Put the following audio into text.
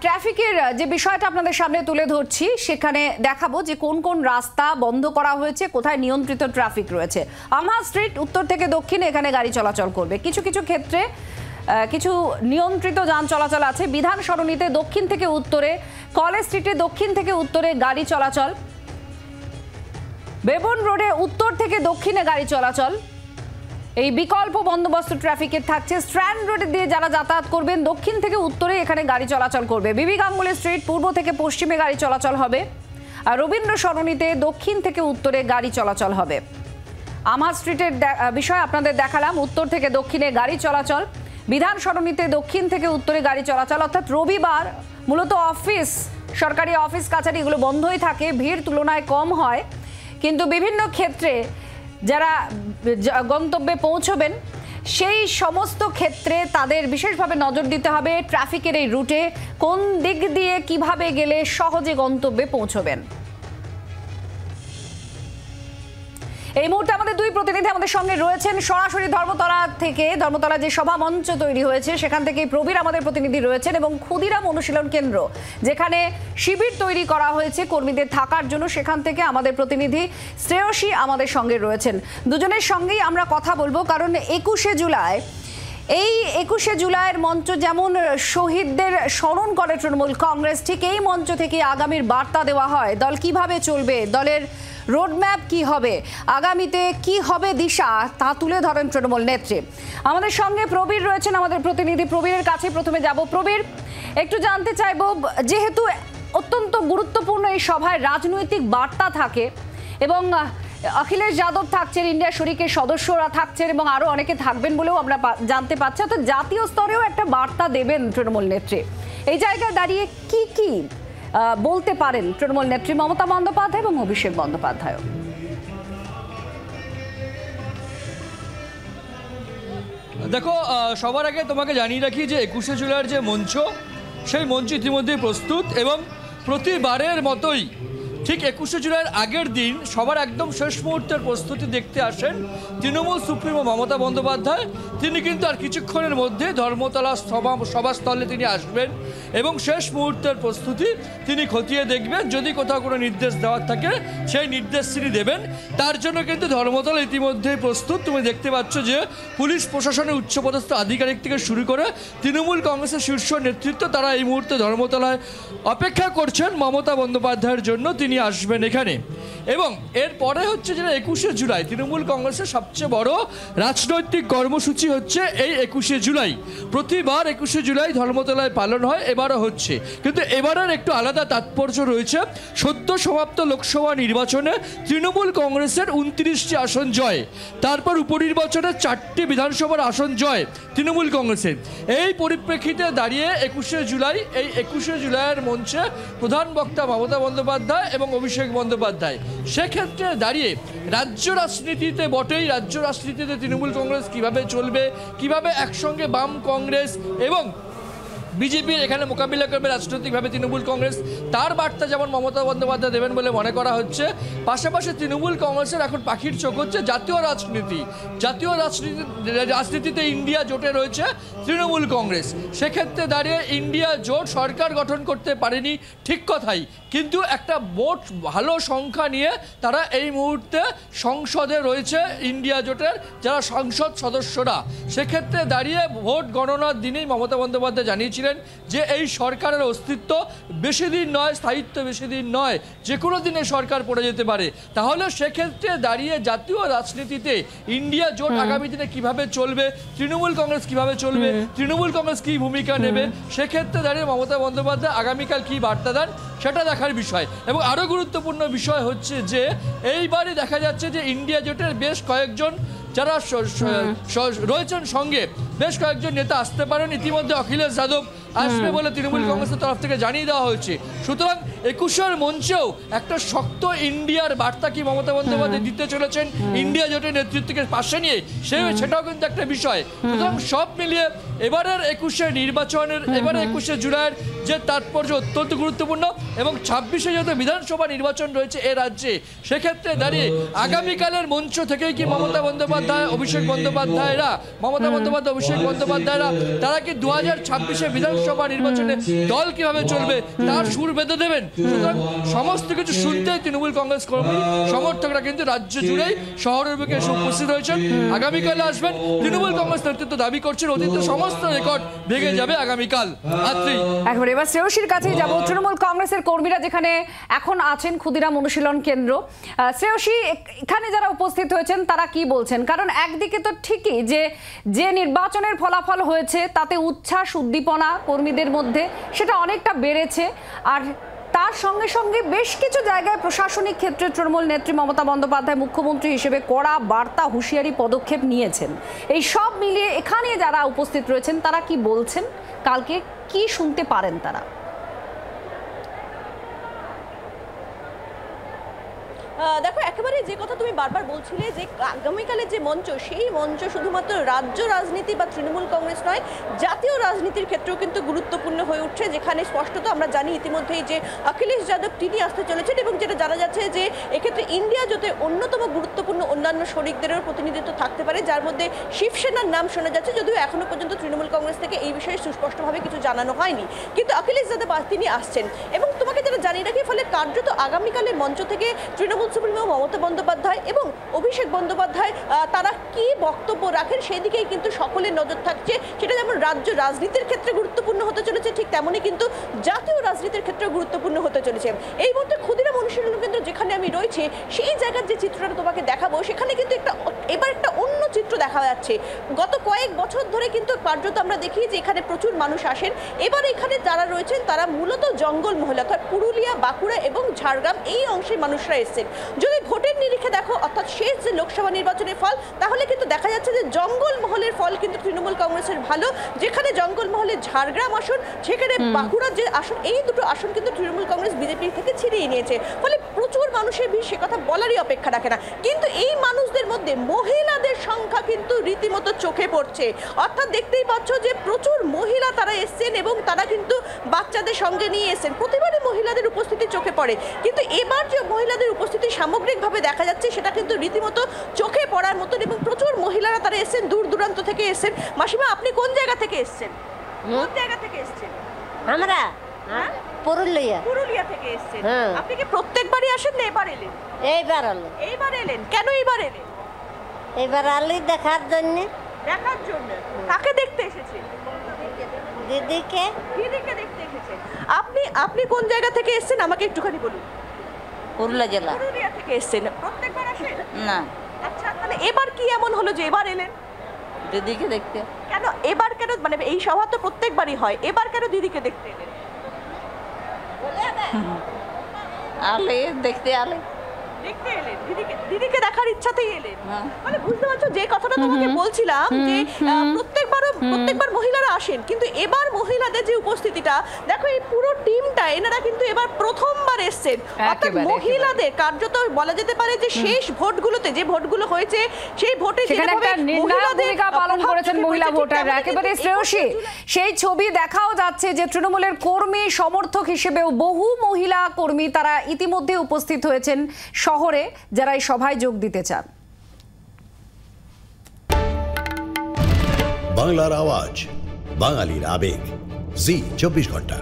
ট্রাফিকের যে বিষয়টা আপনাদের সামনে তুলে ধরছি সেখানে দেখাবো যে কোন কোন রাস্তা বন্ধ করা হয়েছে, কোথায় নিয়ন্ত্রিত ট্রাফিক রয়েছে। আমহা স্ট্রিট উত্তর থেকে দক্ষিণে এখানে গাড়ি চলাচল করবে। কিছু কিছু ক্ষেত্রে কিছু নিয়ন্ত্রিত যান চলাচল আছে। বিধান সরণিতে দক্ষিণ থেকে উত্তরে, কলেজ স্ট্রিটে দক্ষিণ থেকে উত্তরে গাড়ি চলাচল, বেবন রোডে উত্তর থেকে দক্ষিণে গাড়ি চলাচল। এই বিকল্প বন্দোবস্ত ট্রাফিকের থাকছে। স্ট্র্যান্ড রোড দিয়ে যারা যাতায়াত করবেন দক্ষিণ থেকে উত্তরে এখানে গাড়ি চলাচল করবে। বিবি গাঙ্গুলি স্ট্রিট পূর্ব থেকে পশ্চিমে গাড়ি চলাচল হবে। আর রবীন্দ্র সরণিতে দক্ষিণ থেকে উত্তরে গাড়ি চলাচল হবে। আমহা স্ট্রিটের বিষয় আপনাদের দেখালাম, উত্তর থেকে দক্ষিণে গাড়ি চলাচল। বিধান সরণিতে দক্ষিণ থেকে উত্তরে গাড়ি চলাচল, অর্থাৎ রবিবার মূলত অফিস, সরকারি অফিস কাছারি এগুলো বন্ধই থাকে, ভিড় তুলনায় কম হয়। কিন্তু বিভিন্ন ক্ষেত্রে যারা গন্তব্যে পৌঁছবেন সেই সমস্ত ক্ষেত্রে তাদের বিশেষভাবে নজর দিতে হবে ট্রাফিকের এই রুটে কোন দিক দিয়ে কিভাবে গেলে সহজে গন্তব্যে পৌঁছবেন। এই মুহূর্তে আমাদের দুই প্রতিনিধি আমাদের সঙ্গে রয়েছেন সরাসরি ধর্মতলা থেকে। ধর্মতলা যে সভা মঞ্চ তৈরি হয়েছে সেখান থেকে প্রবীর আমাদের প্রতিনিধি রয়েছেন, এবং ক্ষুদিরাম অনুশীলন কেন্দ্র যেখানে শিবির তৈরি করা হয়েছে কর্মীদের থাকার জন্য, সেখান থেকে আমাদের প্রতিনিধি শ্রেয়সী আমাদের সঙ্গে রয়েছেন। দুজনের সঙ্গেই আমরা কথা বলবো, কারণ 21শে জুলাই, এই 21শে জুলাইয়ের মঞ্চ যেমন শহীদদের স্মরণ করে তৃণমূল কংগ্রেস, ঠিক এই মঞ্চ থেকে আগামীর বার্তা দেওয়া হয় দল কিভাবে চলবে, দলের রোডম্যাপ কি হবে, আগামীতে কি হবে দিশা, তা তুলে ধরেন তৃণমূল নেত্রী। আমাদের সঙ্গে প্রবীর রয়েছেন আমাদের প্রতিনিধি। প্রবীরের কাছে প্রথমে যাব। প্রবীর, একটু জানতে চাইব, যেহেতু অত্যন্ত গুরুত্বপূর্ণ এই সভায় রাজনৈতিক বার্তা থাকে এবং অখিলেশ যাদব থাকছেন, ইন্ডিয়া শরিকের সদস্যরা থাকছেন এবং আরও অনেকে থাকবেন বলেও আমরা জানতে পারছি, অর্থাৎ জাতীয় স্তরেও একটা বার্তা দেবেন তৃণমূল নেত্রী। এই জায়গায় দাঁড়িয়ে কি কি বলতে পারেন তৃণমূল নেত্রী মমতা বন্দ্যোপাধ্যায় এবং অভিষেক বন্দ্যোপাধ্যায়? দেখো, সবার আগে তোমাকে জানিয়ে রাখি যে 21শে জুলাইয়ের যে মঞ্চ, সেই মঞ্চ ইতিমধ্যে প্রস্তুত, এবং প্রতিবারের মতোই ঠিক 21শে জুলাইয়ের আগের দিন সবার একদম শেষ মুহূর্তের প্রস্তুতি দেখতে আসেন তৃণমূল সুপ্রিমো মমতা বন্দ্যোপাধ্যায়। তিনি কিন্তু আর কিছুক্ষণের মধ্যে ধর্মতলা সভাস্থলে তিনি আসবেন এবং শেষ মুহূর্তের প্রস্তুতি তিনি খতিয়ে দেখবেন। যদি কোথাও কোনো নির্দেশ দেওয়ার থাকে সেই নির্দেশ তিনি দেবেন। তার জন্য কিন্তু ধর্মতলা ইতিমধ্যেই প্রস্তুত। তুমি দেখতে পাচ্ছ যে পুলিশ প্রশাসনের উচ্চপদস্থ আধিকারিক থেকে শুরু করে তৃণমূল কংগ্রেসের শীর্ষ নেতৃত্ব, তারা এই মুহূর্তে ধর্মতলায় অপেক্ষা করছেন মমতা বন্দ্যোপাধ্যায়ের জন্য, তিনি আসবেন এখানে। এবং এরপরে হচ্ছে যেটা 21শে জুলাই তৃণমূল কংগ্রেসের সবচেয়ে বড় রাজনৈতিক কর্মসূচি হচ্ছে এই 21শে জুলাই। প্রতিবার 21শে জুলাই ধর্মতলায় পালন হয়, এবারও হচ্ছে, কিন্তু এবারের একটু আলাদা তাৎপর্য রয়েছে। সদ্য সমাপ্ত লোকসভা নির্বাচনে তৃণমূল কংগ্রেসের 29টি আসন জয়, তারপর উপনির্বাচনে 4টি বিধানসভার আসন জয় তৃণমূল কংগ্রেসের। এই পরিপ্রেক্ষিতে দাঁড়িয়ে 21শে জুলাই, এই 21শে জুলাইয়ের মঞ্চে প্রধান বক্তা মমতা বন্দ্যোপাধ্যায় এবং অভিষেক বন্দ্যোপাধ্যায়। সেক্ষেত্রে দাঁড়িয়ে রাজ্য রাজনীতিতে বটেই, রাজ্য রাজনীতিতে তৃণমূল কংগ্রেস কিভাবে চলবে, কিভাবে একসঙ্গে বাম কংগ্রেস এবং বিজেপির এখানে মোকাবিলা করবে রাজনৈতিকভাবে তৃণমূল কংগ্রেস, তার বার্তা যেমন মমতা বন্দ্যোপাধ্যায় দেবেন বলে মনে করা হচ্ছে। পাশাপাশি তৃণমূল কংগ্রেসের এখন পাখির চোখ হচ্ছে জাতীয় রাজনীতি। জাতীয় রাজনীতিতে ইন্ডিয়া জোটে রয়েছে তৃণমূল কংগ্রেস। সেক্ষেত্রে দাঁড়িয়ে ইন্ডিয়া জোট সরকার গঠন করতে পারেনি, ঠিক কথাই, কিন্তু একটা ভোট ভালো সংখ্যা নিয়ে তারা এই মুহূর্তে সংসদে রয়েছে ইন্ডিয়া জোটের যারা সংসদ সদস্যরা। সেক্ষেত্রে দাঁড়িয়ে ভোট গণনার দিনেই মমতা বন্দ্যোপাধ্যায় জানিয়েছিলেন যে এই সরকারের অস্তিত্ব বেশি দিন নয়, স্থায়িত্ব বেশি দিন নয়, যে কোনো দিনে সরকার পড়ে যেতে পারে। তাহলে সেক্ষেত্রে দাঁড়িয়ে জাতীয় রাজনীতিতে ইন্ডিয়া জোট আগামী দিনে কিভাবে চলবে, তৃণমূল কংগ্রেস কিভাবে চলবে, তৃণমূল কংগ্রেস কি ভূমিকা নেবে, সেক্ষেত্রে দাঁড়িয়ে মমতা বন্দ্যোপাধ্যায় আগামীকাল কি বার্তা দেন সেটা দেখার বিষয়। এবং আরও গুরুত্বপূর্ণ বিষয় হচ্ছে যে এইবারই দেখা যাচ্ছে যে ইন্ডিয়া জোটের বেশ কয়েকজন যারা রয়েছেন সঙ্গে, বেশ কয়েকজন নেতা আসতে পারেন। ইতিমধ্যে অখিলেশ যাদব আসবে বলে তৃণমূল কংগ্রেসের তরফ থেকে জানিয়ে দেওয়া হয়েছে। সুতরাং 21শের মঞ্চেও একটা শক্ত ইন্ডিয়ার বার্তা কি মমতা বন্দ্যোপাধ্যায় দিতে চলেছেন ইন্ডিয়া জোটের নেতৃত্বকে পাশে নিয়ে, সেটাও কিন্তু একটা বিষয়। সুতরাং সব মিলিয়ে এবারের 21শে নির্বাচনের, এবারে 21শে জুলাইয়ের যে তাৎপর্য অত্যন্ত গুরুত্বপূর্ণ, এবং 26শে যেহেতু বিধানসভা নির্বাচন রয়েছে এ রাজ্যে, সেক্ষেত্রে দাঁড়িয়ে আগামীকালের মঞ্চ থেকেই কি মমতা বন্দ্যোপাধ্যায়, অভিষেক বন্দ্যোপাধ্যায়রা, মমতা বন্দ্যোপাধ্যায় অভিষেক বন্দ্যোপাধ্যায়রা তারা কি 2026-এ বিধানসভা নির্বাচনে দল কিভাবে চলবে তার সুর বেঁধে দেবেন। সুতরাং সমস্ত কিছু শুনতে তৃণমূল কংগ্রেস কর্মী সমর্থকরা কিন্তু রাজ্য জুড়েই শহরের বুকে এসে উপস্থিত হয়েছেন। আগামীকাল আসবেন। তৃণমূল কংগ্রেস নেতৃত্ব দাবি করছেন অতীতের সমস্ত রেকর্ড ভেঙে যাবে আগামীকাল রাত্রি। একবার এবার শ্রেয়সীর কাছেই যাব। তৃণমূল কংগ্রেসের কর্মীরা যেখানে এখন আছেন ক্ষুদিরাম অনুশীলন কেন্দ্র, শ্রেয়সী এখানে যারা উপস্থিত হয়েছেন তারা কি বলছেন? কারণ একদিকে তো ঠিকই যে নির্বাচনের ফলাফল হয়েছে তাতে উচ্ছ্বাস উদ্দীপনা কর্মীদের মধ্যে সেটা অনেকটা বেড়েছে, আর তার সঙ্গে সঙ্গে বেশ কিছু জায়গায় প্রশাসনিক ক্ষেত্রে তৃণমূল নেত্রী মমতা বন্দ্যোপাধ্যায় মুখ্যমন্ত্রী হিসেবে কড়া বার্তা হুঁশিয়ারি পদক্ষেপ নিয়েছেন। এই সব মিলিয়ে এখানে যারা উপস্থিত রয়েছেন তারা কি বলছেন, কালকে কি শুনতে পারেন তারা? দেখো, একেবারে যে কথা তুমি বারবার বলছিলে যে আগামীকালের যে মঞ্চ, সেই মঞ্চ শুধুমাত্র রাজ্য রাজনীতি বা তৃণমূল কংগ্রেস নয়, জাতীয় রাজনীতির ক্ষেত্রেও কিন্তু গুরুত্বপূর্ণ হয়ে উঠছে, যেখানে স্পষ্টত আমরা জানি ইতিমধ্যেই যে অখিলেশ যাদব তিনি আসতে চলেছেন এবং যেটা জানা যাচ্ছে যে এক্ষেত্রে ইন্ডিয়া জোটে অন্যতম গুরুত্বপূর্ণ অন্যান্য শরিকদেরও প্রতিনিধিত্ব থাকতে পারে, যার মধ্যে শিবসেনার নাম শোনা যাচ্ছে, যদিও এখনো পর্যন্ত তৃণমূল কংগ্রেস থেকে এই বিষয়ে সুস্পষ্টভাবে কিছু জানানো হয়নি, কিন্তু অখিলেশ যাদব তিনি আসছেন। এবং তোমাকে যেটা জানিয়ে রাখি, ফলে কার্যত আগামীকালের মঞ্চ থেকে তৃণমূল সুপ্রিমো মমতা বন্দ্যোপাধ্যায় এবং অভিষেক বন্দ্যোপাধ্যায় তারা কি বক্তব্য রাখেন সেই দিকেই কিন্তু সকলের নজর থাকছে। সেটা যেমন রাজ্য রাজনীতির ক্ষেত্রে গুরুত্বপূর্ণ হতে চলেছে, ঠিক তেমনই কিন্তু জাতীয় রাজনীতির ক্ষেত্রেও গুরুত্বপূর্ণ হতে চলেছে। এই মুহূর্তে ক্ষুদিরাম অনুশীলন কেন্দ্র যেখানে আমি রয়েছি, সেই জায়গার যে চিত্রটা তোমাকে দেখাবো, সেখানে কিন্তু এবার একটা অন্য চিত্র দেখা যাচ্ছে। গত কয়েক বছর ধরে কিন্তু কার্যত আমরা দেখি যে এখানে প্রচুর মানুষ আসেন। এবার এখানে যারা রয়েছেন তারা মূলত জঙ্গল মহল, অর্থাৎ পুরুলিয়া, বাঁকুড়া এবং ঝাড়গ্রাম এই অংশের মানুষরা এসেছেন। যদি ভোটের নিরিখে দেখো, অর্থাৎ শেষ যে লোকসভা নির্বাচনের ফল, তাহলে কিন্তু দেখা যাচ্ছে যে জঙ্গল মহলের ফল কিন্তু তৃণমূল কংগ্রেসের ভালো। যেখানে জঙ্গল মহলের ঝাড়গ্রাম আসন, সেখানে বাঁকুড়ার যে আসন, এই দুটো আসন কিন্তু তৃণমূল কংগ্রেস বিজেপি থেকে ছিনিয়ে নিয়েছে। ফলে প্রচুর মানুষের ভিড়, সে কথা বলারই অপেক্ষা রাখে না। কিন্তু এই মানুষদের মধ্যে মহিলাদের সংখ্যা কিন্তু রীতিমতো চোখে পড়ছে। অর্থাৎ দেখতেই পাচ্ছ যে প্রচুর মহিলা তারা এসছেন এবং তারা কিন্তু বাচ্চাদের সঙ্গে নিয়ে এসছেন। প্রতিবারই মহিলাদের উপস্থিতি চোখে পড়ে, কিন্তু এবার যে মহিলাদের উপস্থিতি সামগ্রিকভাবে দেখা যাচ্ছে সেটা কিন্তু রীতিমতো চোখে পড়ার মতন, এবং প্রচুর মহিলারা তারা এসছেন, দূর দূরান্ত থেকে এসছেন। মাসিমা, আপনি কোন জায়গা থেকে এসছেন? কোন জায়গা থেকে এসছেন? আমরা পুরুলিয়া থেকে এসছেন। আপনি কি প্রত্যেকবারই আসেন না এবার এলেন? এইবার এলেন। কেন এইবার এলেন? এবার আলি দেখার জন্য। দেখার জন্য? কাকে দেখতে এসেছেন? দিদিকে দেখতে এসেছেন। আপনি কোন জায়গা থেকে এসছেন আমাকে একটুখানি বলুন। পুরুলিয়া জেলা। পুরুলিয়া থেকে এসছেন। প্রত্যেকবার আসেন? না, আচ্ছা, তাহলে এবার কি এমন হলো যে এবার এলেন? দিদিকে দেখতে। কেন এবার, কেন মানে এই সভা তো প্রত্যেকবারই হয়, এবার কেন দিদিকে দেখতে এলেন? আলে দেখতে এলেন। দিদিকে দেখার ইচ্ছাতেই এলেন। মানে বুঝতে পারছো যে কথাটা তোমাকে বলছিলাম যে প্রত্যেকবার মহিলারা আসেন, কিন্তু এবার মহিলাদের যে উপস্থিতিটা দেখো, এই পুরো টিমটা এনারা কিন্তু এবার প্রথমবার এসেছেন। অর্থাৎ মহিলাদের কার্যত বলা যেতে পারে যে শেষ ভোটগুলোতে যে ভোটগুলো হয়েছে, সেই ভোটে ভূমিকা পালন করেছেন মহিলা ভোটাররা। একেবারে শ্রেয়সী, সেই ছবি দেখাও যাচ্ছে যে তৃণমূলের কর্মী সমর্থক হিসেবেও বহু মহিলা কর্মী তারা ইতিমধ্যে উপস্থিত হয়েছেন শহরে, যারা এই সভায় যোগ দিতে চান। বাংলার আওয়াজ, বাঙালির আবেগ, জি 24 ঘন্টা।